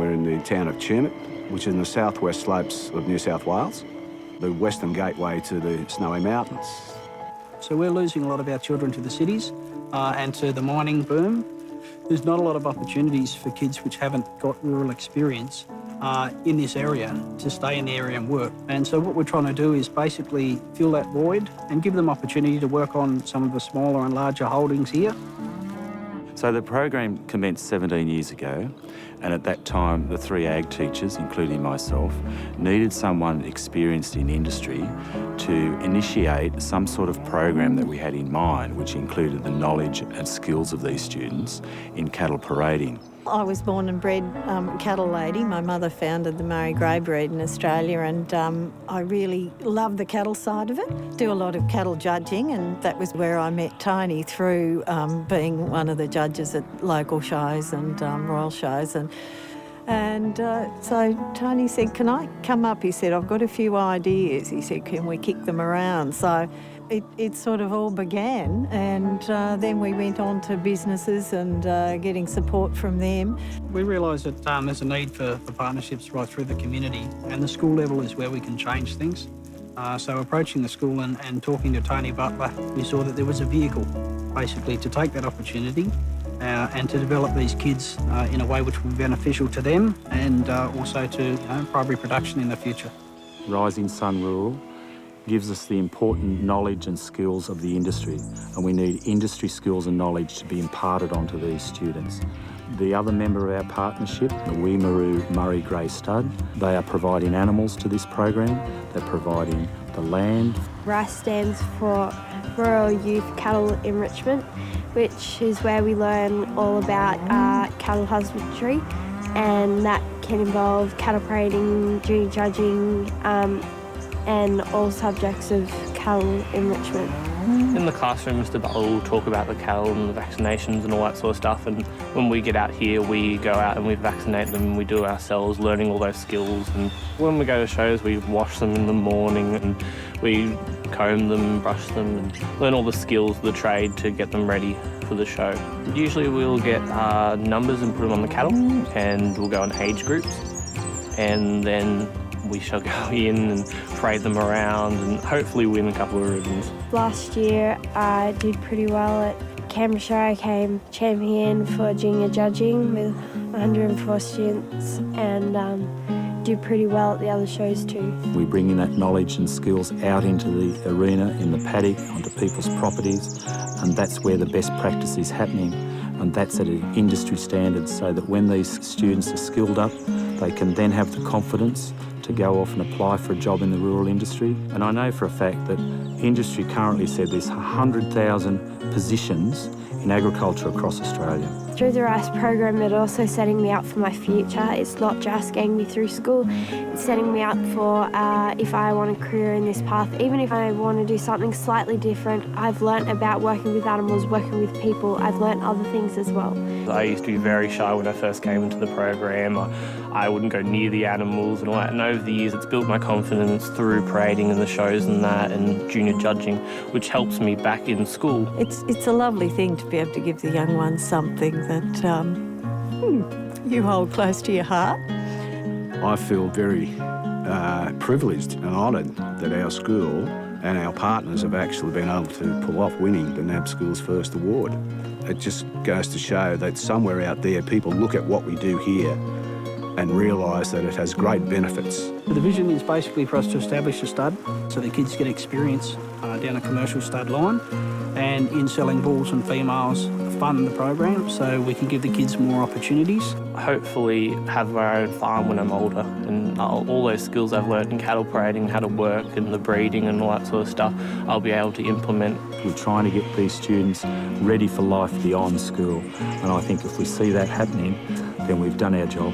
we're in the town of Tumut, which is in the southwest slopes of New South Wales, the western gateway to the Snowy Mountains. So we're losing a lot of our children to the cities and to the mining boom. There's not a lot of opportunities for kids which haven't got rural experience in this area to stay in the area and work. And so what we're trying to do is basically fill that void and give them opportunity to work on some of the smaller and larger holdings here. So the program commenced 17 years ago, and at that time the 3 ag teachers, including myself, needed someone experienced in industry to initiate some sort of program that we had in mind, which included the knowledge and skills of these students in cattle parading. I was born and bred cattle lady. My mother founded the Murray Grey breed in Australia, and I really love the cattle side of it. Do a lot of cattle judging, and that was where I met Tony through being one of the judges at local shows and royal shows. And so Tony said, "Can I come up?" He said, "I've got a few ideas." He said, "Can we kick them around?" So it sort of all began, and then we went on to businesses and getting support from them. We realised that there's a need for partnerships right through the community, and the school level is where we can change things. So approaching the school and talking to Tony Butler, we saw that there was a vehicle basically to take that opportunity and to develop these kids in a way which will be beneficial to them and also to primary production in the future. Rising Sun Rural gives us the important knowledge and skills of the industry, and we need industry skills and knowledge to be imparted onto these students. The other member of our partnership, the Wimaroo Murray Grey Stud, they are providing animals to this program, they're providing the land. RICE stands for Rural Youth Cattle Enrichment, which is where we learn all about cattle husbandry, and that can involve cattle parading, junior judging, and all subjects of cattle enrichment. In the classroom, Mr. Butler will talk about the cattle and the vaccinations and all that sort of stuff, and when we get out here, we go out and we vaccinate them and we do it ourselves, learning all those skills. And when we go to shows, we wash them in the morning and we comb them, brush them, and learn all the skills of the trade to get them ready for the show. Usually we'll get numbers and put them on the cattle, and we'll go in age groups, and then we shall go in and parade them around and hopefully win a couple of ribbons. Last year I did pretty well at Canberra Show. I came champion for junior judging with 104 students and did pretty well at the other shows too. We bring in that knowledge and skills out into the arena, in the paddock, onto people's properties, and that's where the best practice is happening, and that's at an industry standard, so that when these students are skilled up, they can then have the confidence to go off and apply for a job in the rural industry. And I know for a fact that industry currently said there's 100,000 positions in agriculture across Australia. Through the RICE program, it's also setting me up for my future. It's not just getting me through school, it's setting me up for if I want a career in this path. Even if I want to do something slightly different, I've learnt about working with animals, working with people. I've learnt other things as well. I used to be very shy when I first came into the program. I wouldn't go near the animals and all that, and over the years it's built my confidence through parading and the shows and that and junior judging, which helps me back in school. It's a lovely thing to be able to give the young ones something that you hold close to your heart. I feel very privileged and honoured that our school and our partners have actually been able to pull off winning the NAB School's first award. It just goes to show that somewhere out there people look at what we do here and realise that it has great benefits. The vision is basically for us to establish a stud so the kids get experience down a commercial stud line, and in selling bulls and females fund the program so we can give the kids more opportunities. Hopefully have my own farm when I'm older, and all those skills I've learned in cattle parading, how to work and the breeding and all that sort of stuff, I'll be able to implement. We're trying to get these students ready for life beyond school, and I think if we see that happening, then we've done our job.